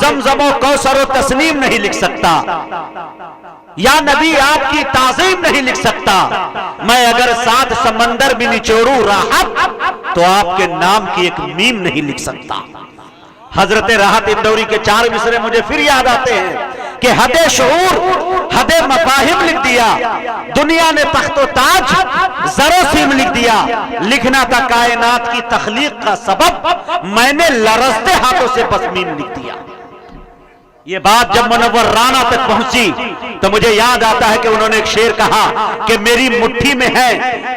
زمزم و کوثر و تسنیم نہیں لکھ سکتا، یا نبی آپ کی تعظیم نہیں لکھ سکتا، میں اگر 7 سمندر بھی نچوڑوں راحت تو آپ کے نام کی ایک میم نہیں لکھ سکتا۔ حضرت راحت اندوری کے 4 مصرے مجھے پھر یاد آتے ہیں کہ حد شعور، حد مفاہیم لکھ دیا، دنیا نے تخت و تاج زر و سیم لکھ دیا، لکھنا تھا کائنات کی تخلیق کا سبب، میں نے لرزتے ہاتھوں سے بس میم لکھ دیا۔ یہ بات جب منور رانا تک پہنچی تو مجھے یاد آتا ہے کہ انہوں نے ایک شعر کہا کہ میری مٹھی میں ہے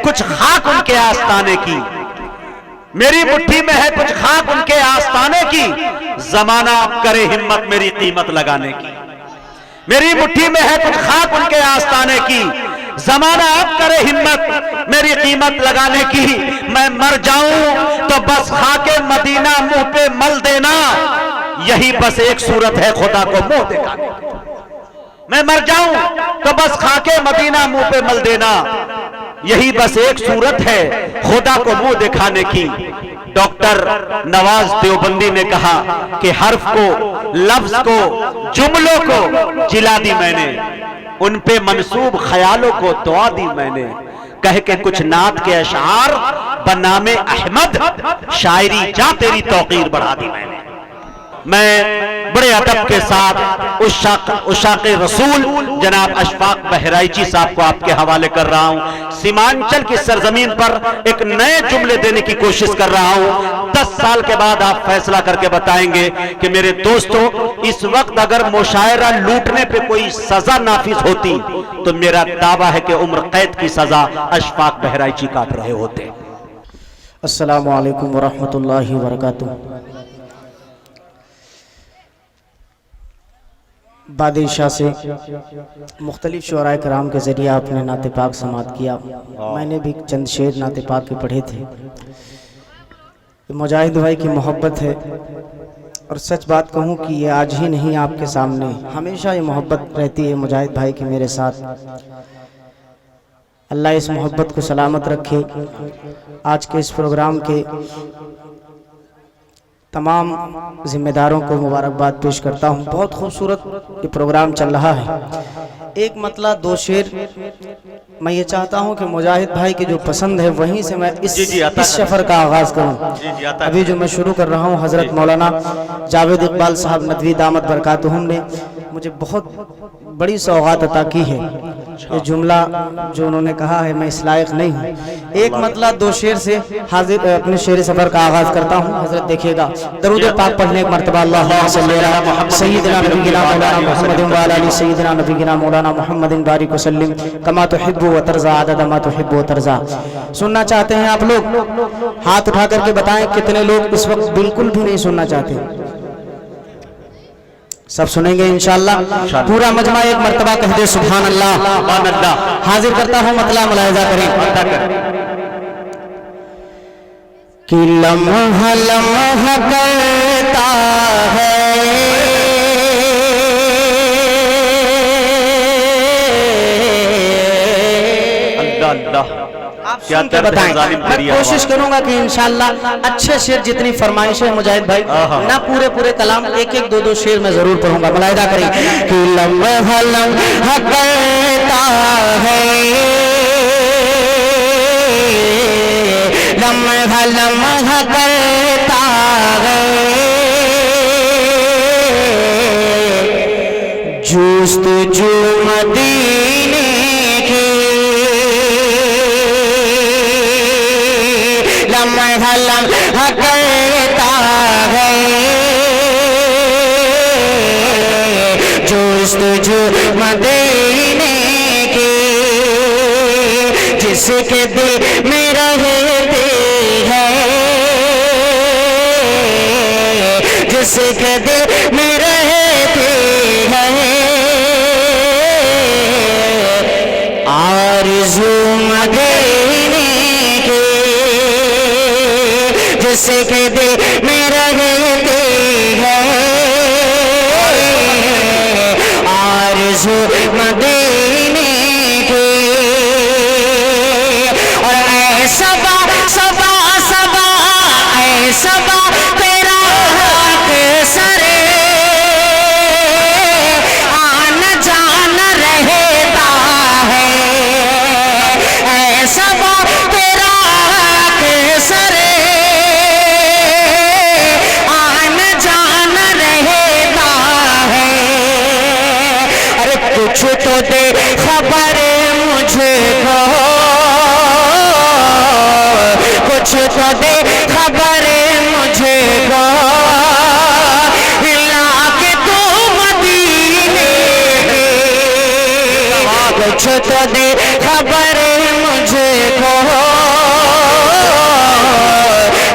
کچھ خاک ان کے آستانے کی، میری مٹھی میں ہے کچھ خاک ان کے آستانے کی، زمانہ اب کرے ہمت میری قیمت لگانے کی۔ میری مٹھی میں ہے کچھ خاک ان کے آستانے کی، زمانہ اب کرے ہمت میری قیمت لگانے کی، میں مر جاؤں تو بس خاک مدینہ منہ پہ مل دینا، یہی بس ایک صورت ہے خدا کو منہ دکھانے کی۔ میں مر جاؤں تو بس خاک مدینہ منہ پہ مل دینا، یہی بس ایک صورت ہے خدا کو منہ دکھانے کی۔ ڈاکٹر نواز دیوبندی نے کہا کہ حرف کو، لفظ کو، جملوں کو جلا دی میں نے، ان پہ منسوب خیالوں کو دعا دی میں نے، کہہ کے کچھ نعت کے اشعار بنام احمد، شاعری جا تیری توقیر بڑھا دی میں نے۔ میں بڑے ادب کے ساتھ عشاق رسول جناب اشفاق بہرائچی صاحب کو آپ کے حوالے کر رہا ہوں، سیمانچل کی سرزمین پر ایک نئے جملے دینے کی کوشش کر رہا ہوں۔ 10 سال کے بعد آپ فیصلہ کر کے بتائیں گے کہ میرے دوستو، اس وقت اگر مشاعرہ لوٹنے پہ کوئی سزا نافذ ہوتی تو میرا دعویٰ ہے کہ عمر قید کی سزا اشفاق بہرائچی کاٹ رہے ہوتے۔ السلام علیکم ورحمۃ اللہ وبرکاتہ۔ بادشاہ سے مختلف شعراء کرام کے ذریعے آپ نے نعت پاک سماعت کیا، میں نے بھی چند شعر نعت پاک کے پڑھے تھے۔ مجاہد بھائی کی محبت ہے، اور سچ بات کہوں کہ یہ آج ہی نہیں، آپ کے سامنے ہمیشہ یہ محبت رہتی ہے مجاہد بھائی کی میرے ساتھ۔ اللہ اس محبت کو سلامت رکھے۔ آج کے اس پروگرام کے تمام ذمہ داروں کو مبارکباد پیش کرتا ہوں۔ بہت خوبصورت یہ پروگرام چل رہا ہے۔ ایک مطلع 2 شعر میں یہ چاہتا ہوں کہ مجاہد بھائی کی جو پسند ہے وہیں سے میں اس سفر کا آغاز کروں۔ ابھی جو میں شروع کر رہا ہوں، حضرت مولانا جاوید اقبال صاحب ندوی دامت برکاتہم نے مجھے بہت بڑی سوغات عطا کی ہے۔ یہ جملہ جو انہوں نے کہا ہے میں اس لائق نہیں ہوں۔ ایک مطلع 2 شعر سے حاضر اپنے شعر سفر کا آغاز کرتا ہوں۔ حضرت دیکھیے گا، درود پاک پڑھنے ایک مرتبہ اللہم صلی علی سیدنا نبینا مولانا محمد وعلی آل سیدنا نبینا مولانا محمد بارک وسلم کما تحب و ترضى عدد ما تحب و ترضى۔ سننا چاہتے ہیں آپ لوگ؟ ہاتھ اٹھا کر کے بتائیں کتنے لوگ اس وقت بالکل بھی نہیں سننا چاہتے؟ سب سنیں گے انشاءاللہ۔ پورا مجمع ایک مرتبہ کہہ دے سبحان اللہ۔ حاضر کرتا ہوں مطلع، ملاحظہ کریں کہ لمحہ لمحہ کرتا ہے آپ سن کے بتائیں۔ میں کوشش کروں گا کہ انشاءاللہ اچھے شعر جتنی فرمائش ہے مجاہد بھائی، نہ پورے کلام، 1-2 شعر میں ضرور پڑھوں گا۔ ملاحظہ کریں کہ لمحہ لمحہ کرتا ہے، لمحہ لمحہ کرتا ہے، جستجو مدینے کی، لمحہ لمحہ کرتا ہے، جستجو مدینے کی، جس کے دل میں رہتے ہیں، جس کے دل میں رہتے ہیں، آرزو مدینے کی، جس کے دل میں رہتے ہیں، آرزو مدینے کی، اور اے صبا صبا صبا، اے صبا تیرا حق سرے، تو دے خبر مجھے کو لا کے تو مدینے کی کچھ تو دے خبر مجھے کو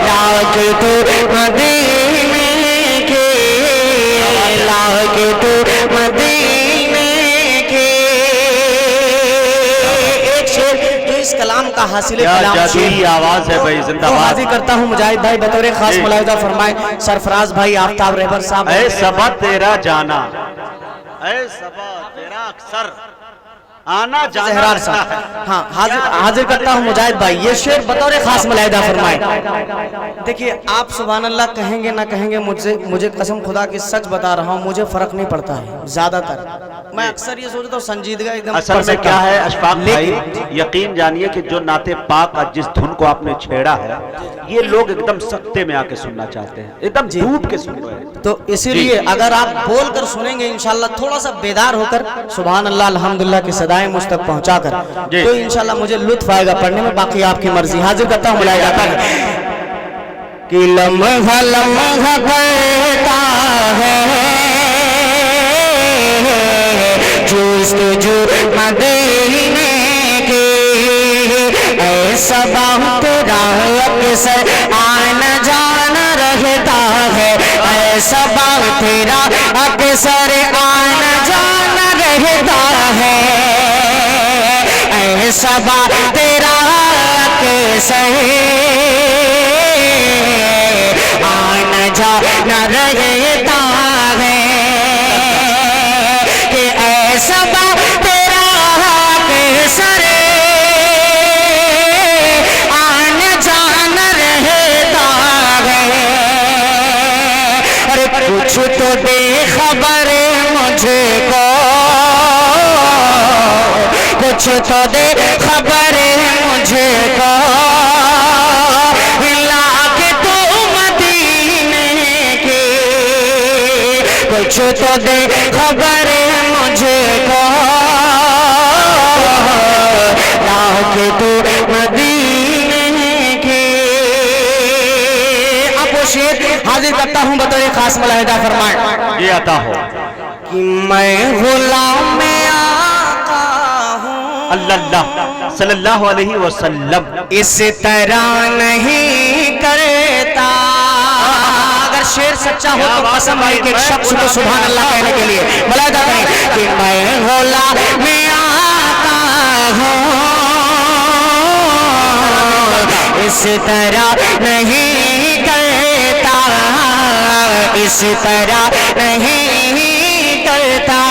لا کے تو مدینے کی لا کے تو مدینے کی ایک شعر جو اس کلام کا حاصل کیا کلام جادوئی آواز ہے بھائی، زندہ تو باد. حاضر کرتا ہوں مجاہد بھائی بطور خاص ملاحظہ فرمائیں سرفراز بھائی آفتاب رہبر صاحب. اے صبا تیرا جانا، اے صبا تیرا اکثر آنا جانا زہرار رہتا صاحب. ہے. ہاں حاضر کرتا ہوں مجاہد بھائی یہ شعر بطور خاص ملاحظہ فرمائیں. دیکھیے آپ سبحان اللہ کہیں گے نہ کہیں گے مجھے قسم خدا کی سچ بتا رہا ہوں مجھے فرق نہیں پڑتا ہے زیادہ تر. میں اکثر یہ سوچتا ہوں سنجیدگی ایک دم اصل میں کیا ہے اشفاق بھائی، یقین جانیے کہ جو نعت پاک جس دھن کو آپ نے چھیڑا ہے یہ لوگ ایک دم سکتے میں آ کے سننا چاہتے ہیں، ایک دم ڈوب کے سن رہے ہیں. تو اسی لیے اگر آپ بول کر سنیں گے انشاءاللہ تھوڑا سا بیدار ہو کر سبحان اللہ الحمدللہ کی صدائیں مجھ تک پہنچا کر تو انشاءاللہ مجھے لطف آئے گا پڑھنے میں. باقی آپ کی مرضی. حاضر کرتا ہوں ملایا جاتا ہے کہ لمحہ لمحہ کرتا ہے جستجو مدینے کی ایسا بہت راہ اکثر آنا جانا رہتا ہے ایسا بہت تیرا اکثر آنا جانا رہتا ہے ایسا بہت تیرا اکثر آنا جانا رہتا ہے کہ ایسا بہت تیرا اکثر آنا جانا رہتا ہے. ارے کچھ تو دے خبر مجھے کو کچھ تو دے خبر مجھے کو لا کے تو مدینے کی کچھ تو دے خبر مجھے کو لا کے تو مدینے کی. اب وہ شعر حاضر کرتا ہوں بطور خاص ملاحظہ فرمائیں. یہ عطا ہو کہ میں غلام آقا ہوں اللہ صلی اللہ علیہ وسلم اس طرح نہیں کرتا. اگر شعر سچا ہو تو قسم ہے کہ ایک شخص کو سبحان اللہ کہنے کے لیے ملاحظہ کریں کہ میں غلام آقا ہوں اس طرح نہیں کرتا اس طرح نہیں کرتا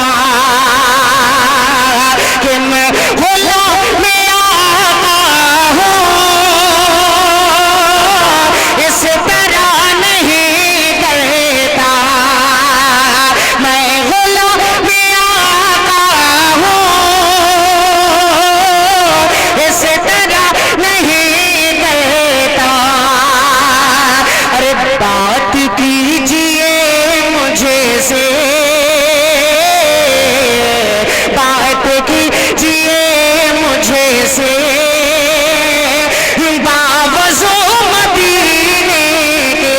کہ میں غلام آقا ہوں اس طرح نہیں کرتا میں غلام آقا ہوں اس طرح نہیں کرتا. ارے بات کیجئے مجھے سے بات کیجئے مجھے سے باوضو مدینے کے.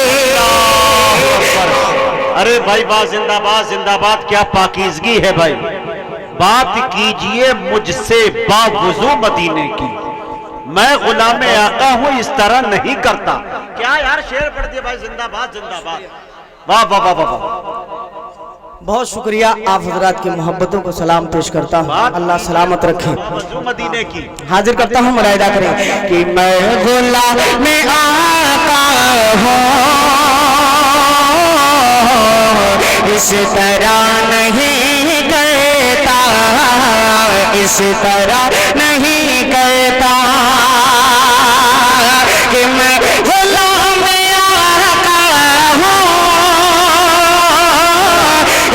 ارے بھائی بات زندہ باد کیا پاکیزگی ہے بھائی. بات کیجئے مجھ سے باوضو مدینے کی میں غلام آقا ہوں اس طرح نہیں کرتا. کیا یار شعر پڑھ دیا بھائی. زندہ باد واہ واہ واہ واہ. بہت شکریہ آپ حضرات کی محبتوں کو سلام پیش کرتا ہوں. اللہ سلامت رکھے. باوضو مدینے کی حاضر کرتا ہوں ملاحظہ کریں کہ میں غلام آقا ہوں اس طرح نہیں کرتا اس طرح نہیں کرتا کہ میں غلام آقا ہوں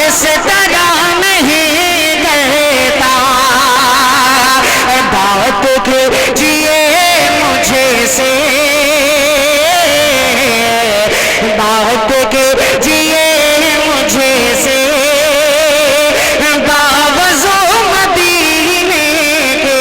اس طرح نہیں کرتا. بات کیجئے مجھے سے بات کیجئے مجھے سے باوضو مدینے کے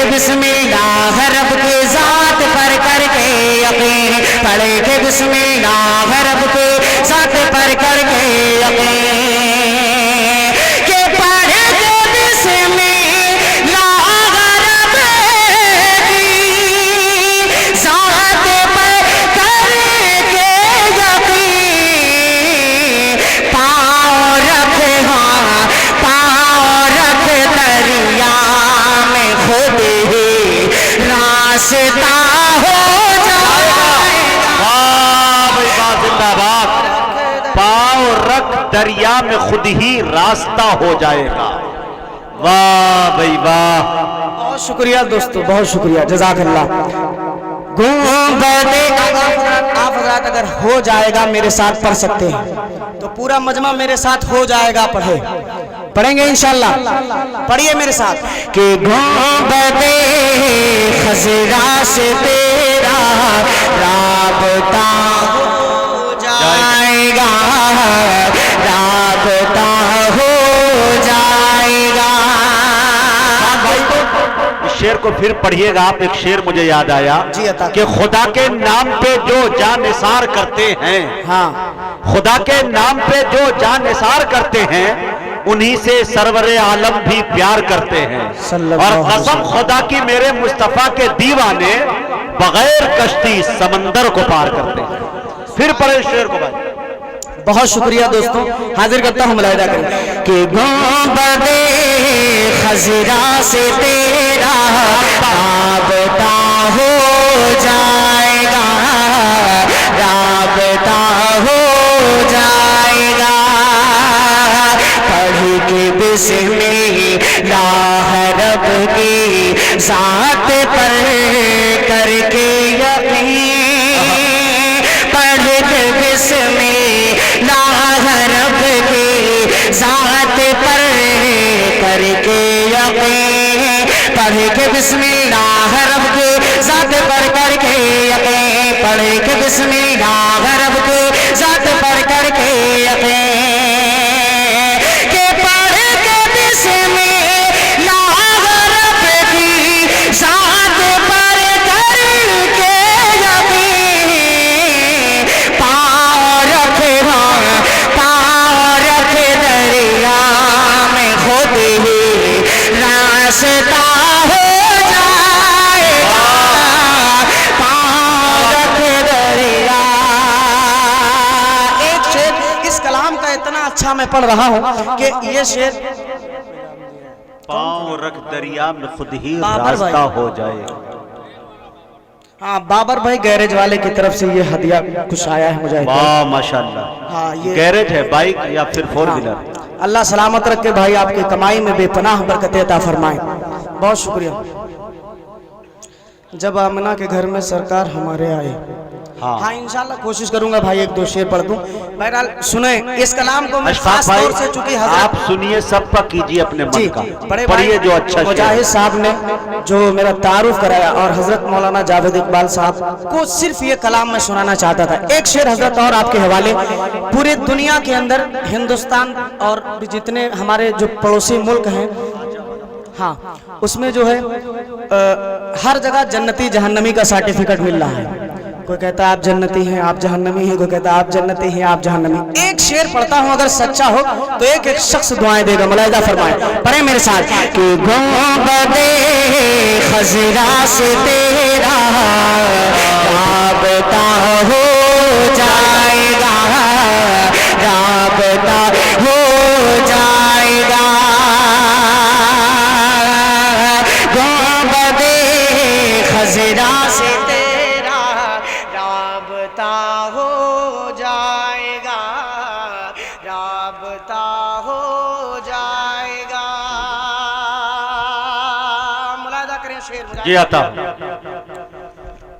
کے بسم اللہ رب کی ذات پر کر کے یقین، پڑھے کہ بسم اللہ رب کی ذات پر کر کے یقین، کہ پڑھے کہ بسم اللہ رب کی ذات پر کر کے یقین، پاؤں رکھ دریا میں خود ہی راستہ ہو جائے گا۔ واہ بھائی واہ، زندہ باد۔ پاؤں رکھ دریا میں خود ہی راستہ ہو جائے گا۔ واہ بھائی واہ، بہت شکریہ دوستو، بہت شکریہ، جزاک اللہ۔ گنبد آپ حضرات اگر ہو جائے گا میرے ساتھ پڑھ سکتے ہیں تو پورا مجمع میرے ساتھ ہو جائے گا، پڑھیں گے انشاءاللہ۔ پڑھیے میرے ساتھ کہ گنبد خضرا سے تیرا رابطہ ہو جائے گا، رابطہ ہو جائے گا۔ اس شعر کو پھر پڑھیے گا آپ۔ ایک شعر مجھے یاد آیا جی عطا کہ خدا کے نام پہ جو جان نثار کرتے ہیں، ہاں، خدا کے نام پہ جو جان نثار کرتے ہیں انہی سے سرور عالم بھی پیار کرتے ہیں۔ اور قسم خدا کی میرے مصطفیٰ کے دیوانے بغیر کشتی سمندر کو پار کرتے ہیں۔ پھر پڑھے شعر کو بھائی۔ بہت شکریہ دوستوں، حاضر کرتا ہوں ملاحظہ کریں کہ گنبد خضرا سے تیرا رابطہ ہو جائے گا، رابطہ ہو جائے گا، پڑھ کے بسم اللہ رب کی ذات پر کر کے یقین، پڑھ کے بسم اللہ رب کی ذات پر کر کے یقین، پڑھ کے بسم اللہ رب کی ذات پر کر کے یقین، پڑھ کے بسم اللہ رب کی ذات پر کر کے یقین، کہ پڑھ کے بسم اللہ رب کی ذات پر کر کے یقین، پاؤں رکھ دریا میں خود ہی راستہ ہو جائے گا، پاؤں رکھ دریا۔ ایک شعر اس کلام کا اتنا اچھا میں پڑھ رہا ہوں کہ یہ شعر پاؤں رکھ دریا میں خود ہی بابر بھائی، راستہ ہو جائے گا۔ ہاں بابر بھائی گیرج والے کی طرف سے یہ ہدیہ کچھ آیا ہے مجھے۔ واہ ماشاءاللہ، ہاں یہ گیرج ہے بائک یا پھر فور ویلر؟ اللہ سلامت رکھے بھائی، آپ کی کمائی میں بے پناہ برکت عطا فرمائے۔ بہت شکریہ۔ جب آمنہ کے گھر میں سرکار ہمارے آئے، ہاں انشاءاللہ کوشش کروں گا بھائی ایک دو شعر پڑھ دوں۔ بہرحال سنیں اس کلام کو میں اشفاق خاص بھائی طور سے چونکہ حضرت آپ سنیے، سب کا کیجیے اپنے من کا، بڑے پڑھیے جو اچھا شعر مجاہد ہے۔ صاحب نے جو میرا تعارف کرایا اور حضرت مولانا جاوید اقبال صاحب کو صرف یہ کلام میں سنانا چاہتا تھا۔ ایک شعر حضرت اور آپ کے حوالے، پورے دنیا کے اندر ہندوستان اور جتنے ہمارے جو پڑوسی ملک ہیں، ہاں اس میں جو ہے ہر جگہ جنتی جہنمی کا سرٹیفکیٹ مل رہا ہے۔ کوئی کہتا ہے آپ جنتی ہیں، آپ جہنمی ہیں، کوئی کہتا ہے آپ جنتی ہیں، آپ جہنمی۔ ایک شعر پڑھتا ہوں، اگر سچا ہو تو ایک ایک شخص دعائیں دے گا، ملاحظہ فرمائیں، پڑھیں میرے ساتھ کہ گنبد خضرا سے تیرا رابطہ ہو جائے گا، رابطہ ہو جائے گا، گنبد خضرا سے تیرا رابطہ ہو جائے گا، رابطہ ہو جائے گا۔ ملاحظہ کریں شعر جی عطا۔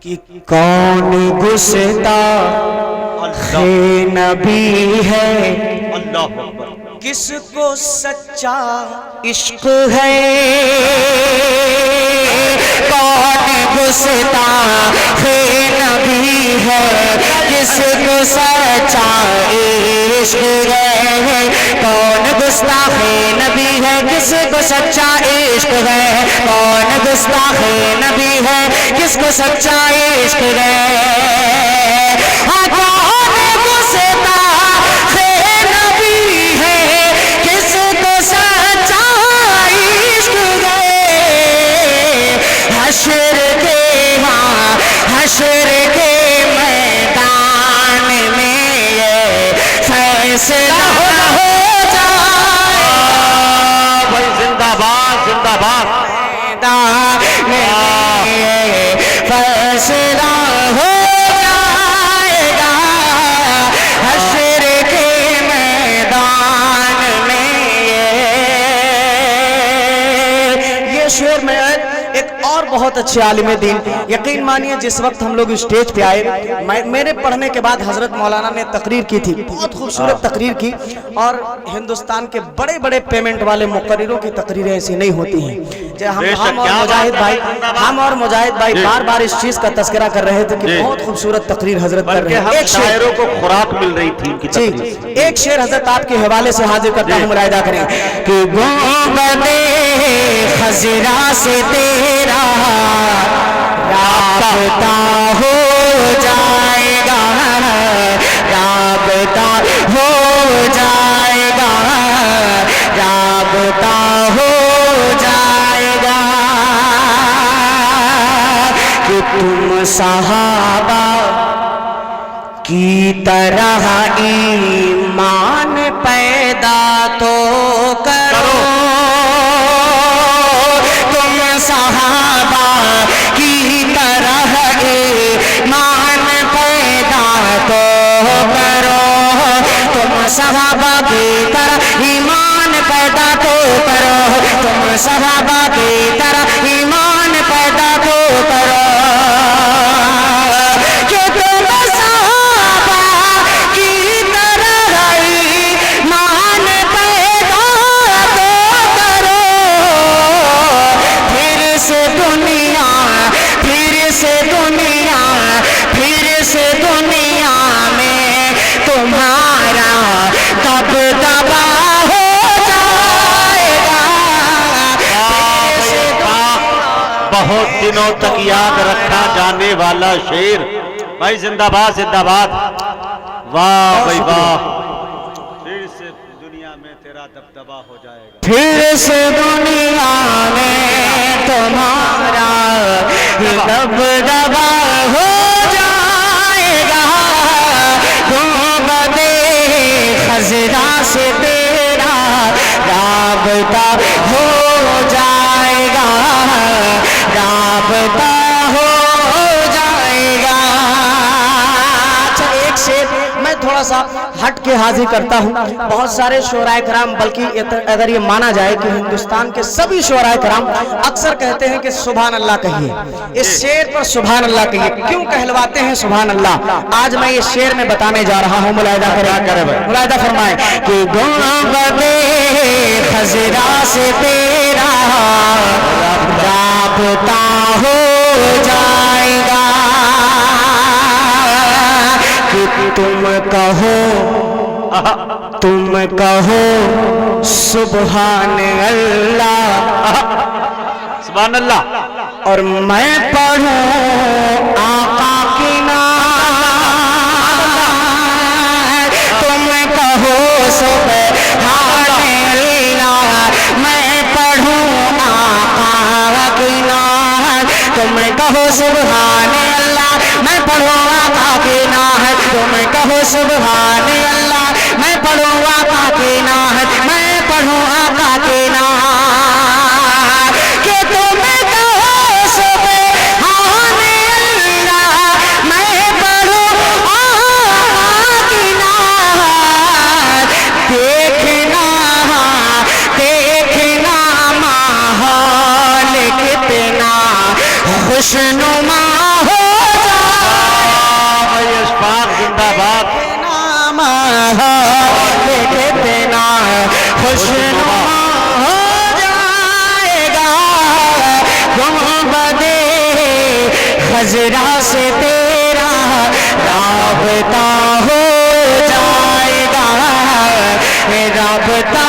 کہ کون گستاخ نبی ہے، اللہ اکبر، کس کو سچا عشق ہے، کون گستاخ نبی ہے، کس کو سچا عشق ہے، کون گستاخ نبی ہے، کس کو سچا عشق ہے، کون گستاخ نبی ہے، کس کو سچا عشق ہے، ہاں کون گستاخ نبی ہے، کس کو سچا عشق ہے، حشر کے ہاں حشر کے میدان میں یہ فیصلہ ہو بھائی زندہ باد زندہ باد، فیصلہ ہو جائے گا حشر کے میدان میں۔ یہ شعر میں ایک اور بہت اچھے عالم دین، یقین مانیے جس وقت ہم لوگ اسٹیج پہ آئے، میرے پڑھنے کے بعد حضرت مولانا نے تقریر کی تھی، بہت خوبصورت تقریر کی، اور ہندوستان کے بڑے بڑے پیمنٹ والے مقرروں کی تقریریں ایسی نہیں ہوتی ہیں۔ ہم اور مجاہد بھائی بار بار اس چیز کا تذکرہ کر رہے تھے کہ بہت خوبصورت تقریر حضرت کر رہے ہیں۔ ایک شاعروں کو خوراک مل رہی تھی ان کی جی، ایک شعر حضرت آپ کے حوالے سے حاضر کرتا ہوں، ملاحظہ کریں کہ گنبد خضرا سے تیرا رابطہ ہو جائے گا، رابطہ ہو جائے گا، رابطہ ہو جائے گا، کہ تم صحابہ کی طرح ایمان پیدا تو کرو، تم صحابہ کی طرح ایمان پیدا تو کرو، تم صحابہ کی طرح ایمان پیدا تو کرو، تم صحابہ کی طرح ایمان پیدا تو کرو، کہ تم صحابہ کی طرح ایمان پیدا تو کرو، پھر سے دنیا پھر سے دنیا پھر سے دنیا میں تمہارا دبدبا ہو جائے گا۔ بہت دنوں تک یاد رکھا جانے والا شعر، بھائی زندہ باد زندہ باد، واہ بھائی واہ، پھر سے دنیا میں تیرا دبدبا ہو جائے گا، پھر سے دنیا میں تمہارا دبدبا ہو جائے گا، گنبد خضرا سے تیرا رابطہ ہو جائے گا، رابطہ ہو جائے گا۔ اچھا ایک شعر میں تھوڑا سا ہٹ کے حاضر کرتا ہوں، بہت سارے شعراء کرام، بلکہ اگر یہ مانا جائے کہ ہندوستان کے سبھی شعراء کرام اکثر کہتے ہیں کہ سبحان اللہ کہیے، اس شعر پر سبحان اللہ کہیے، کیوں کہلواتے ہیں سبحان اللہ؟ آج میں یہ شعر میں بتانے جا رہا ہوں، ملاحظہ کریں، ملاحظہ فرمائیں کہ گنبد خضرا سے تیرا رابطہ ہو جائے گا، کہ تم کہو سبحان اللہ، سبحان اللہ، اور میں پڑھوں آقا کی نام، تم کہو سبحان اللہ، میں پڑھوں آقا کی نام، تم کہو سبحان اللہ، میں پڑھوں آقا کی نام، تم کہو سبحان اللہ، میں پڑھوں آقا کی نام، میں پڑھوں آقا کی نام، کہ تم کہو سبحان اللہ، میں پڑھوں آقا کی نام، دیکھنا دیکھنا ماحول کتنا خوشنما ہو بھائی اشفاق زندہ باد، کتنا خوشنما ہو جائے گا، گنبد خضرا سے تیرا رابطہ ہو جائے گا، رابطہ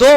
2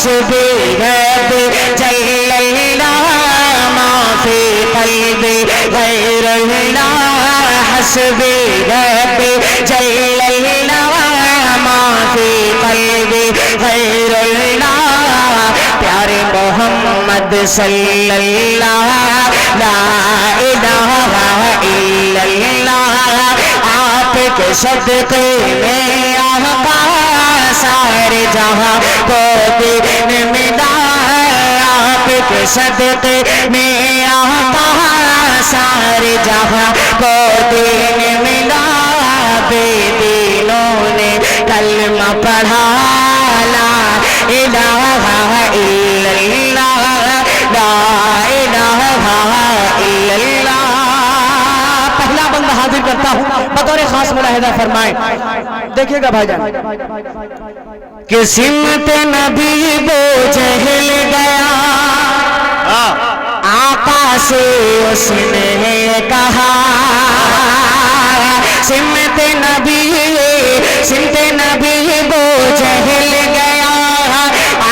حسبی ربی جل اللہ ما فی قلبی غیر اللہ حسبی ربی جل اللہ ما فی قلبی غیر اللہ پیارے محمد صلی اللہ لا الہ الا اللہ آپ کے صدقے میں آقا سارے جہاں کو دین ملا آپ کے صدقے میں آقا سارے جہاں کو دین ملا بے دینوں نے کلمہ پڑھا لا الہ الا اللہ لا الہ الا اللہ پہلا بندہ حاضر کرتا ہوں بطور خاص ملاحظہ فرمائیں دیکھیے گا بھائی جان کہ سمت نبی بو جہل گیا آقا سے اس نے کہا سمت نبی بو جہل گیا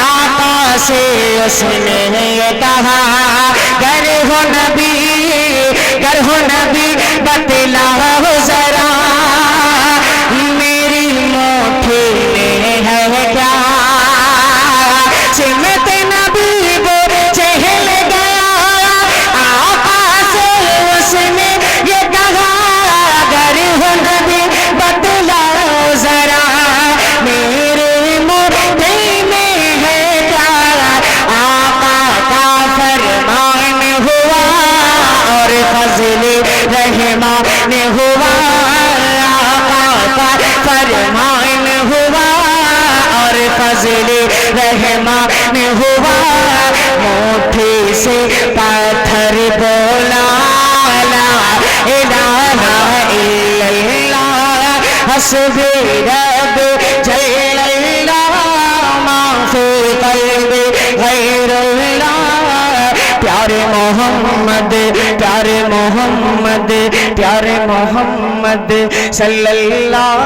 آقا سے اس نے کہا گر ہو نبی بتلاؤ ذرا میری مٹھی میں ہے کیا سمت نبی وہ چہل گیا آقا سے اس نے یہ کہا گر ہو نبی بتلاؤ ذرا میری مٹھی میں ہے کیا آقا کا فرمان ہوا اور فضل رحمان ہوا آقا کا فرمان ہوا اور فضل رحمان ہوا مٹھی سے پتھر بولا لا الہ الا اللہ حسبی ربی جل اللہ ما فی قلبی غیر اللہ پیارے محمد پیارے محمد پیارے محمد صلی اللہ